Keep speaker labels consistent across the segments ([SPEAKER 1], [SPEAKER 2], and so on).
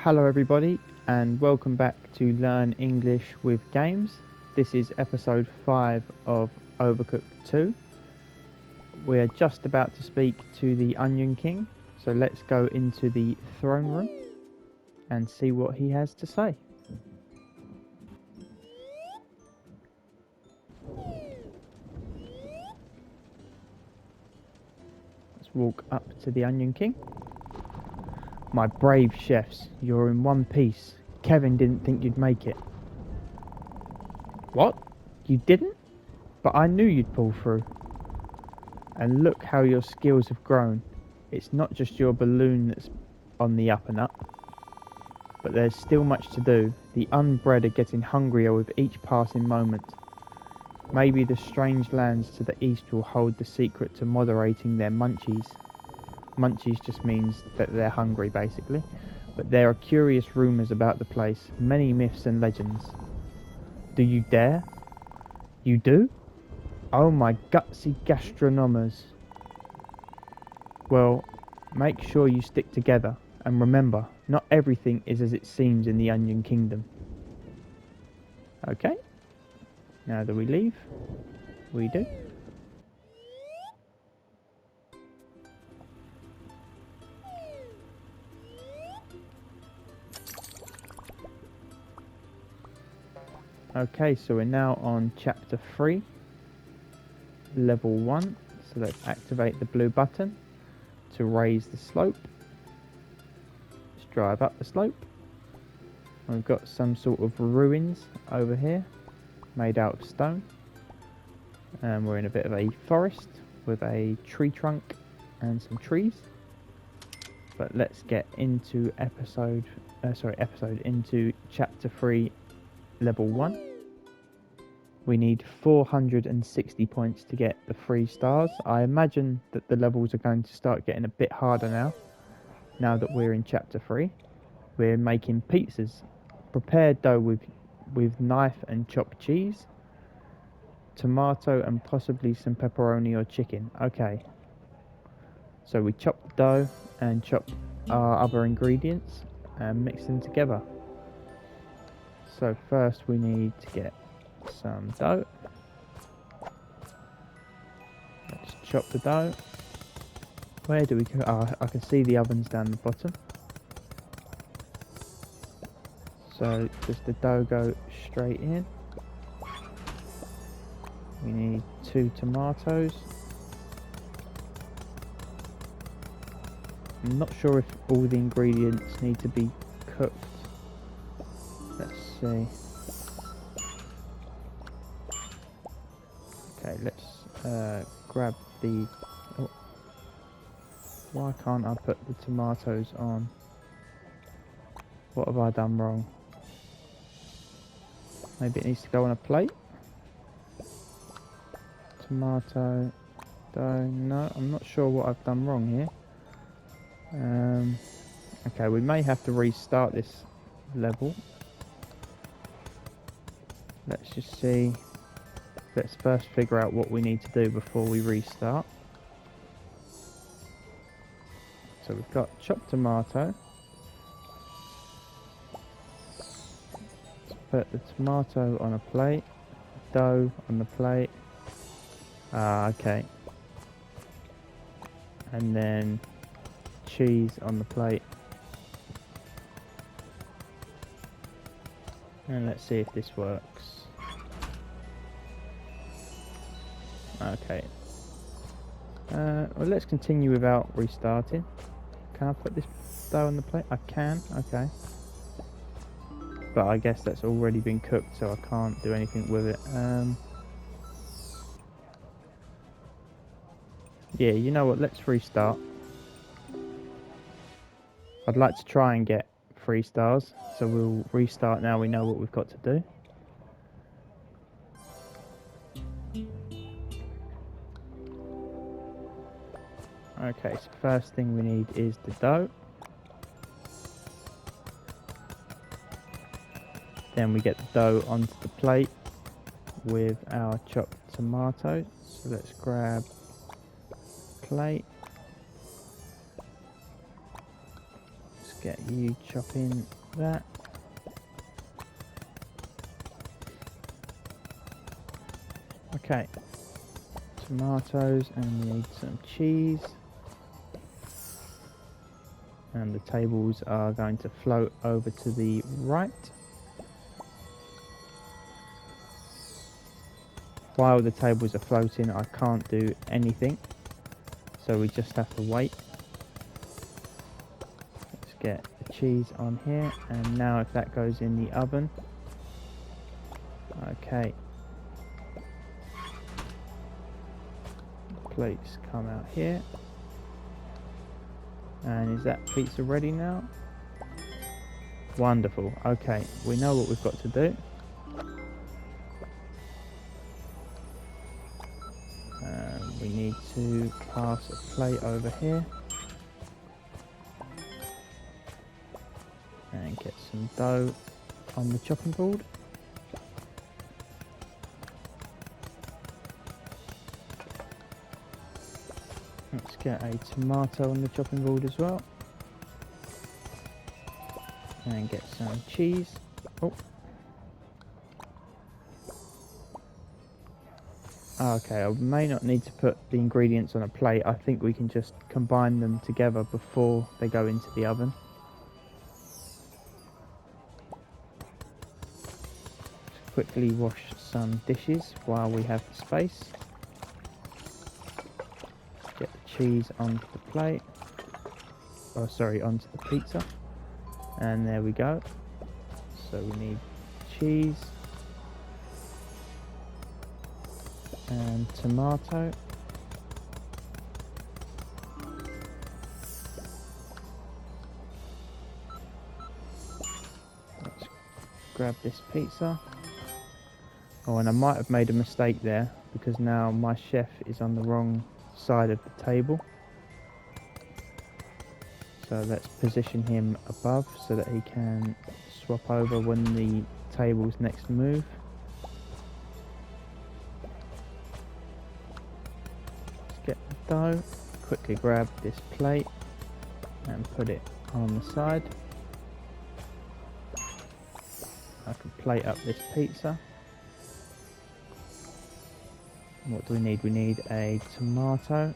[SPEAKER 1] Hello everybody and welcome back to Learn English with Games. This is episode 5 of Overcooked 2. We're just about to speak to the Onion King, so let's go into the throne room and see what he has to say. Let's walk up to the Onion King. My brave chefs, you're in one piece. Kevin didn't think you'd make it. What? You didn't? But I knew you'd pull through. And look how your skills have grown. It's not just your balloon that's on the up and up. But there's still much to do. The unbred are getting hungrier with each passing moment. Maybe the strange lands to the east will hold the secret to moderating their munchies. Munchies just means that they're hungry, basically. But there are curious rumours about the place, many myths and legends. Do you dare? You do? Oh my gutsy gastronomers. Well, make sure you stick together, and remember, not everything is as it seems in the Onion Kingdom. Okay, now do we leave? We do. Okay, so we're now on chapter 3, level 1. So let's activate the blue button to raise the slope. Let's drive up the slope. We've got some sort of ruins over here made out of stone. And we're in a bit of a forest with a tree trunk and some trees. But let's get into into chapter 3, level 1. We need 460 points to get the 3 stars. I imagine that the levels are going to start getting a bit harder now that we're in chapter 3. We're making pizzas. Prepare dough with knife and chopped cheese, tomato and possibly some pepperoni or chicken. Okay. So we chop the dough and chop our other ingredients and mix them together. So first we need to get some dough. Let's chop the dough. Where do we go? Oh, I can see the ovens down the bottom. So does the dough go straight in? We need 2 tomatoes. I'm not sure if all the ingredients need to be cooked. Let's see. Okay, let's grab the... Oh. Why can't I put the tomatoes on? What have I done wrong? Maybe it needs to go on a plate? Tomato, dough, no, I'm not sure what I've done wrong here. Okay, we may have to restart this level. Let's just see. Let's first figure out what we need to do before we restart. So we've got chopped tomato. Let's put the tomato on a plate, dough on the plate. Okay. And then cheese on the plate. And let's see if this works. Okay. Well, let's continue without restarting. Can I put this dough on the plate? I can, okay. But I guess that's already been cooked, so I can't do anything with it. Yeah, you know what, let's restart. I'd like to try and get 3 stars, so we'll restart now we know what we've got to do. Okay, so first thing we need is the dough. Then we get the dough onto the plate with our chopped tomatoes. So let's grab plate. get you chopping that. Okay, tomatoes, and we need some cheese. And the tables are going to float over to the right. While the tables are floating, I can't do anything, so we just have to wait. Let's get the cheese on here, and now if that goes in the oven. Okay. Plates come out here. And is that pizza ready now? Wonderful. Okay, we know what we've got to do. We need to pass a plate over here. And get some dough on the chopping board. Let's get a tomato on the chopping board as well. And get some cheese. Oh. Okay, I may not need to put the ingredients on a plate. I think we can just combine them together before they go into the oven. Just quickly wash some dishes while we have the space. Get the cheese onto the plate. Oh, sorry, onto the pizza. And there we go. So we need cheese and tomato. Let's grab this pizza. Oh, and I might have made a mistake there because now my chef is on the wrong side of the table. So let's position him above so that he can swap over when the tables next move. Let's get the dough, quickly grab this plate and put it on the side. I can plate up this pizza. What do we need? We need a tomato.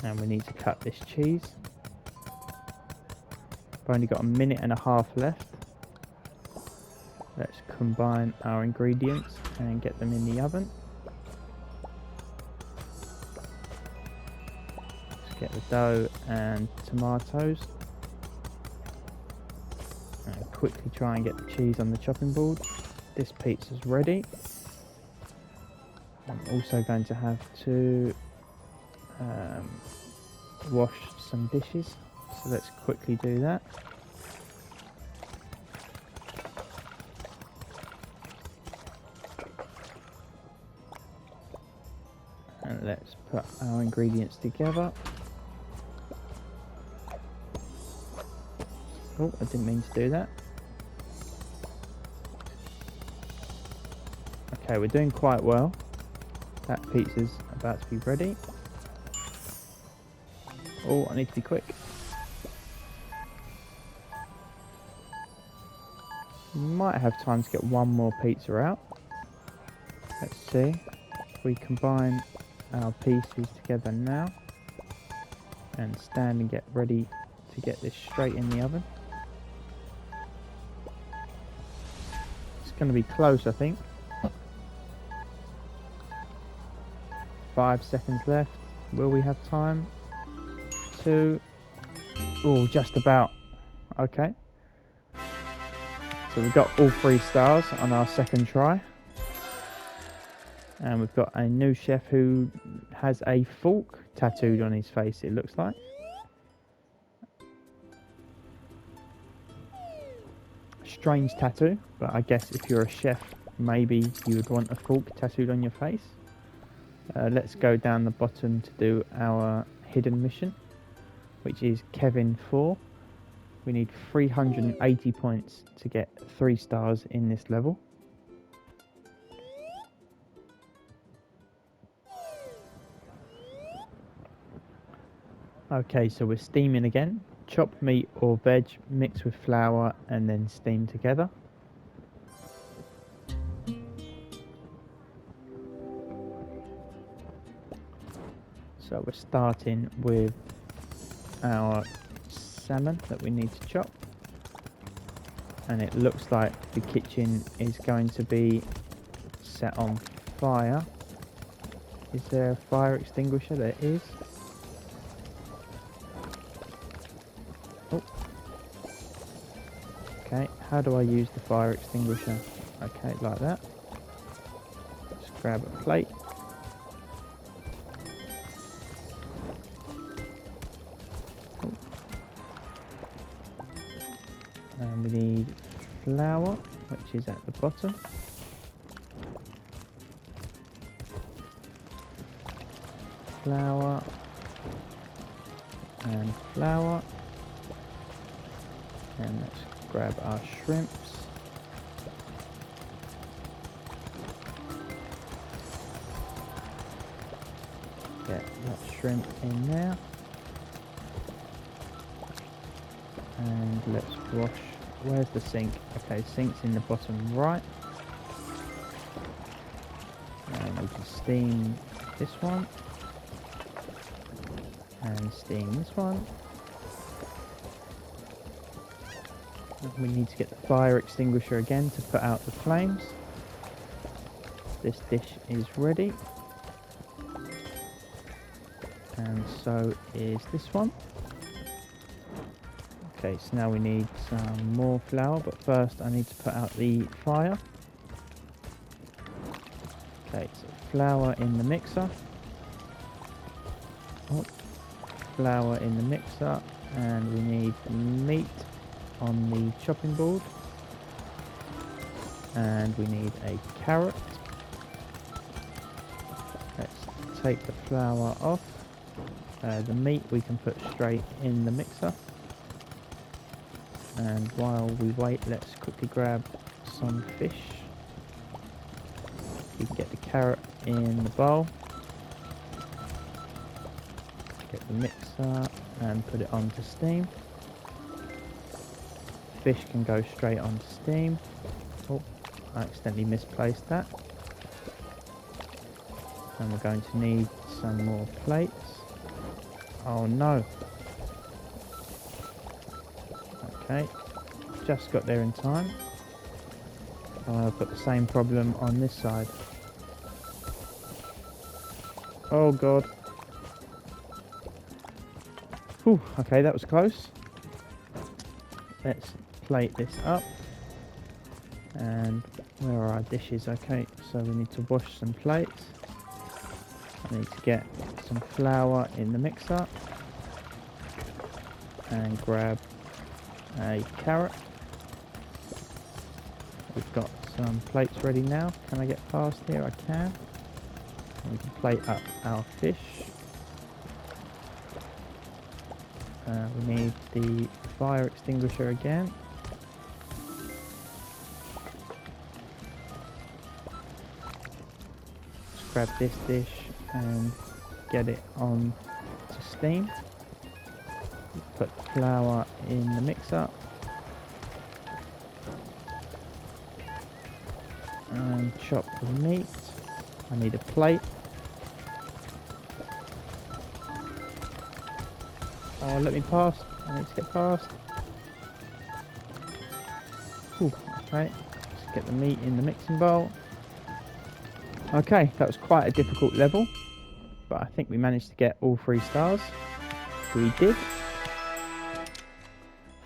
[SPEAKER 1] And we need to cut this cheese. I've only got a minute and a half left. Let's combine our ingredients and get them in the oven. Let's get the dough and tomatoes. And quickly try and get the cheese on the chopping board. This pizza's ready. I'm also going to have to wash some dishes, so let's quickly do that. And let's put our ingredients together. Oh, I didn't mean to do that. Okay, we're doing quite well. That pizza's about to be ready. Oh, I need to be quick. Might have time to get one more pizza out. Let's see. If we combine our pieces together now and stand and get ready to get this straight in the oven. It's going to be close, I think. 5 seconds left. Will we have time? 2. Oh, just about. Okay. So we've got all 3 stars on our second try. And we've got a new chef who has a fork tattooed on his face, it looks like. Strange tattoo, but I guess if you're a chef, maybe you would want a fork tattooed on your face. Let's go down the bottom to do our hidden mission, which is Kevin 4. We need 380 points to get 3 stars in this level. Okay, so we're steaming again. Chopped meat or veg, mix with flour and then steam together. So we're starting with our salmon that we need to chop. And it looks like the kitchen is going to be set on fire. Is there a fire extinguisher? There is. Oh. Okay, how do I use the fire extinguisher? Okay, like that. Just grab a plate. Oh. And we need flour, which is at the bottom. Flour and flour, and let's grab our shrimps. Get that shrimp in there, and let's wash. Where's the sink? Okay, sink's in the bottom right, and we can steam this one. And steam this one. We need to get the fire extinguisher again to put out the flames. This dish is ready. And so is this one. Okay, so now we need some more flour, but first I need to put out the fire. Okay, so flour in the mixer. Oh. Flour in the mixer, and we need meat on the chopping board, and we need a carrot. Let's take the flour off. The meat we can put straight in the mixer, and while we wait, let's quickly grab some fish. We can get the carrot in the bowl. Get the mixer and put it onto steam. Fish can go straight onto steam. Oh, I accidentally misplaced that. And we're going to need some more plates. Oh no. Okay, just got there in time. I've got the same problem on this side. Oh god. Whew, okay, that was close. Let's plate this up. And where are our dishes? Okay, so we need to wash some plates. I need to get some flour in the mixer. And grab a carrot. We've got some plates ready now. Can I get past here? I can. And we can plate up our fish. We need the fire extinguisher again. Just grab this dish and get it on to steam. Put flour in the mixer. And chop the meat. I need a plate. Oh, let me pass. I need to get past. Ooh, okay, let's get the meat in the mixing bowl. Okay, that was quite a difficult level, but I think we managed to get all 3 stars. We did.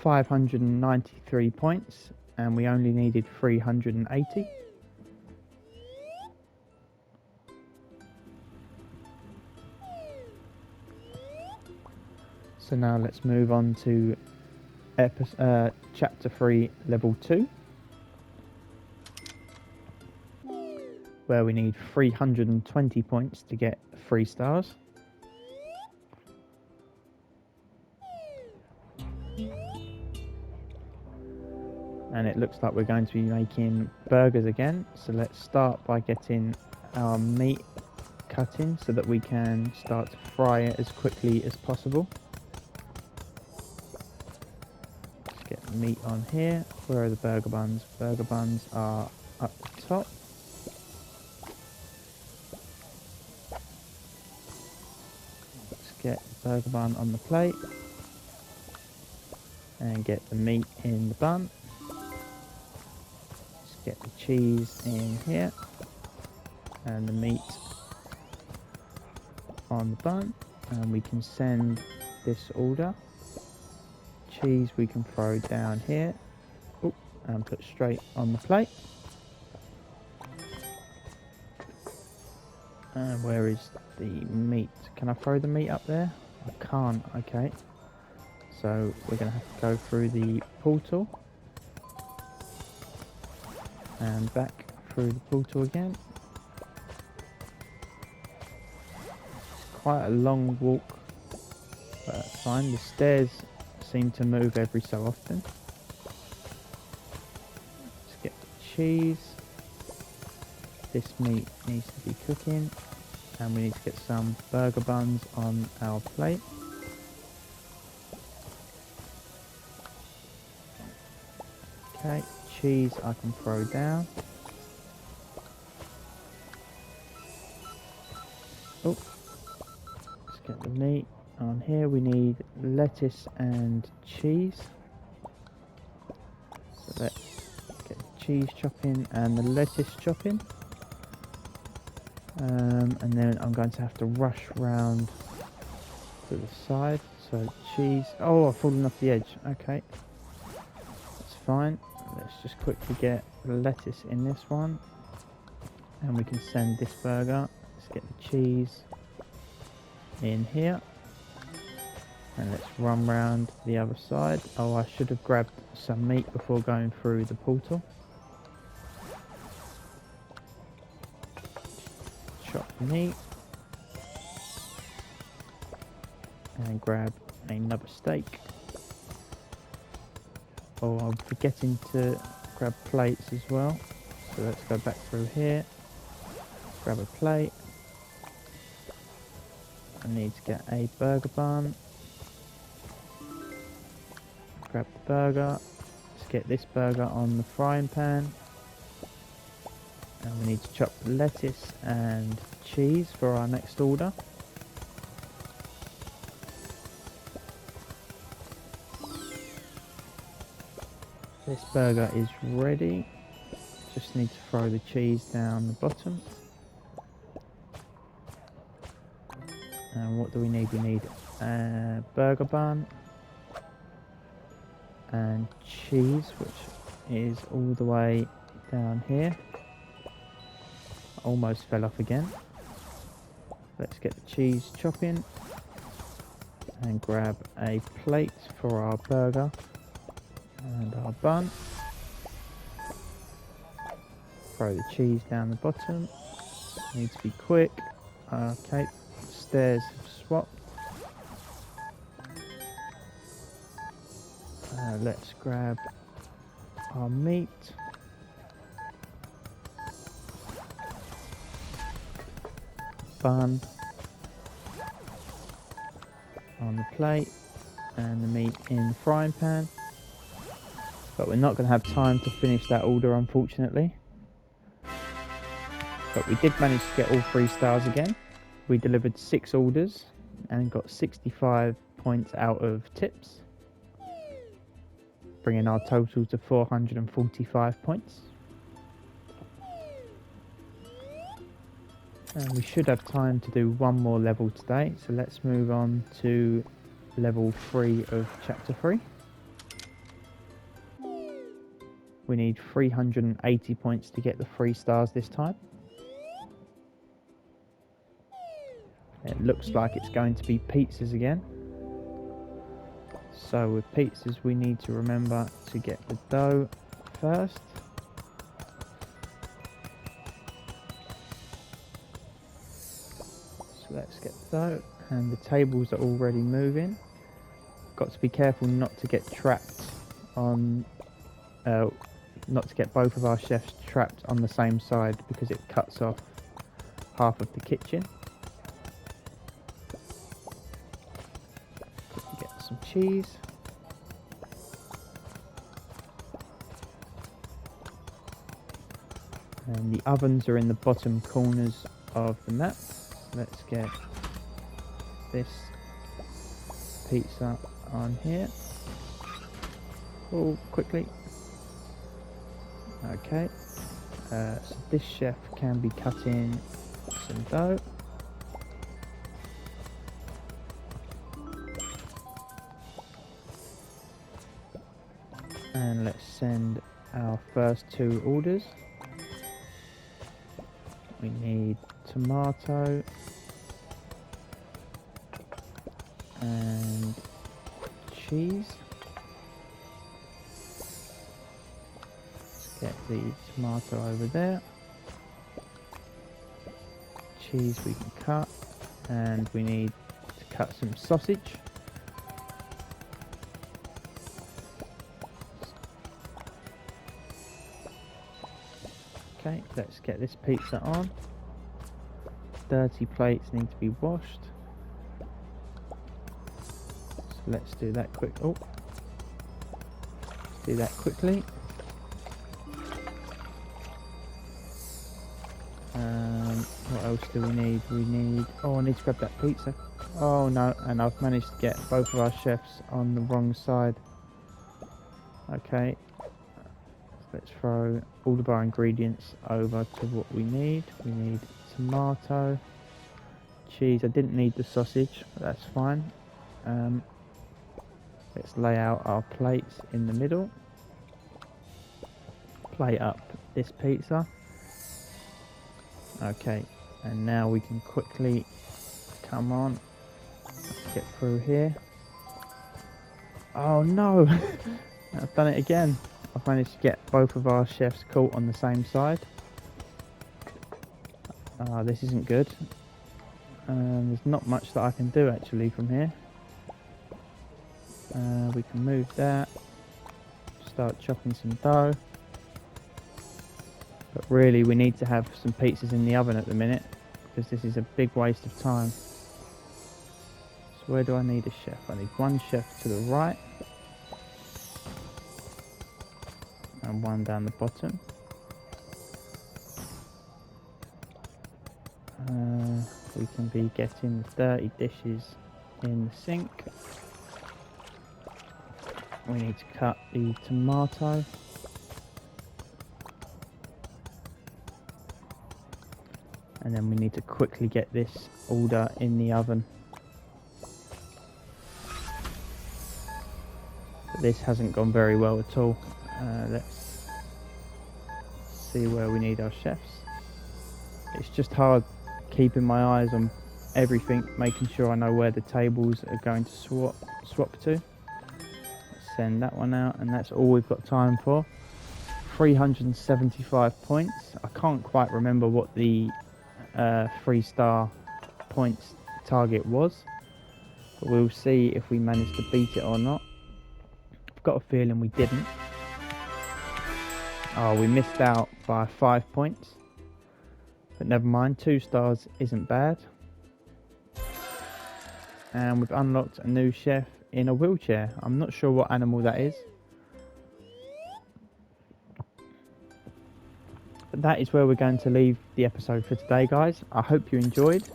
[SPEAKER 1] 593 points, and we only needed 380. So now let's move on to chapter 3, level 2, where we need 320 points to get 3 stars. And it looks like we're going to be making burgers again. So let's start by getting our meat cut in so that we can start to fry it as quickly as possible. the meat on here. Where are the burger buns? Burger buns are up the top. Let's get the burger bun on the plate. And get the meat in the bun. Let's get the cheese in here. And the meat on the bun. And we can send this order. Cheese we can throw down here. Ooh, and put straight on the plate. And where is the meat? Can I throw the meat up there? I can't, okay. So we're going to have to go through the portal. And back through the portal again. It's quite a long walk, but that's fine. The stairs seem to move every so often. Let's get the cheese. This meat needs to be cooking, and we need to get some burger buns on our plate. Okay, cheese I can throw down. Oh, let's get the meat on here. We need lettuce and cheese. So let's get the cheese chopping and the lettuce chopping. And then I'm going to have to rush round to the side. So cheese. Oh, I've fallen off the edge. Okay, that's fine. Let's just quickly get the lettuce in this one. And we can send this burger. Let's get the cheese in here. And let's run round the other side. Oh, I should have grabbed some meat before going through the portal. Chop the meat. And grab another steak. Oh, I'm forgetting to grab plates as well. So let's go back through here. Grab a plate. I need to get a burger bun. Grab the burger. Let's get this burger on the frying pan. And we need to chop lettuce and cheese for our next order. This burger is ready. Just need to throw the cheese down the bottom. And what do we need? We need a burger bun and cheese, which is all the way down here. Almost fell off again. Let's get the cheese chopping and grab a plate for our burger and our bun. Throw the cheese down the bottom. Need to be quick. Okay, stairs have swapped. Let's grab our meat. Bun on the plate and the meat in the frying pan. But we're not going to have time to finish that order, unfortunately. But we did manage to get all 3 stars again. We delivered 6 orders and got 65 points out of tips, bringing our total to 445 points. And we should have time to do one more level today, so let's move on to level 3 of chapter 3. We need 380 points to get the 3 stars this time. It looks like it's going to be pizzas again. So with pizzas we need to remember to get the dough first. So let's get the dough, and the tables are already moving. Got to be careful not to get trapped on, not to get both of our chefs trapped on the same side, because it cuts off half of the kitchen. Get some cheese. And the ovens are in the bottom corners of the map. Let's get this pizza on here. Oh, quickly. Okay. So this chef can be cutting some dough. And let's send our first 2 orders. We need tomato and cheese. Let's get the tomato over there. Cheese we can cut, and we need to cut some sausage. Okay, let's get this pizza on. Dirty plates need to be washed. So let's do that quick. Oh, let's do that quickly. What else do we need? We need. Oh, I need to grab that pizza. Oh no, and I've managed to get both of our chefs on the wrong side. Okay. Let's throw all of our ingredients over to what we need. We need tomato, cheese. I didn't need the sausage, but that's fine. Let's lay out our plates in the middle. Plate up this pizza. Okay, and now we can quickly come on. Let's get through here. Oh no! I've done it again. I've managed to get both of our chefs caught on the same side. This isn't good. There's not much that I can do actually from here. We can move that. Start chopping some dough. But really we need to have some pizzas in the oven at the minute, because this is a big waste of time. So where do I need a chef? I need one chef to the right. And one down the bottom. We can be getting the dirty dishes in the sink. We need to cut the tomato. And then we need to quickly get this order in the oven. But this hasn't gone very well at all. Let's see where we need our chefs. It's just hard keeping my eyes on everything, making sure I know where the tables are going to swap to. Let's send that one out, and that's all we've got time for. 375 points. I can't quite remember what the 3-star points target was, but we'll see if we manage to beat it or not. I've got a feeling we didn't. Oh, we missed out by 5 points. But never mind, 2 stars isn't bad. And we've unlocked a new chef in a wheelchair. I'm not sure what animal that is. But that is where we're going to leave the episode for today, guys. I hope you enjoyed.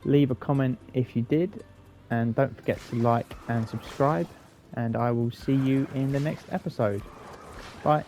[SPEAKER 1] Leave a comment if you did. And don't forget to like and subscribe. And I will see you in the next episode. Bye.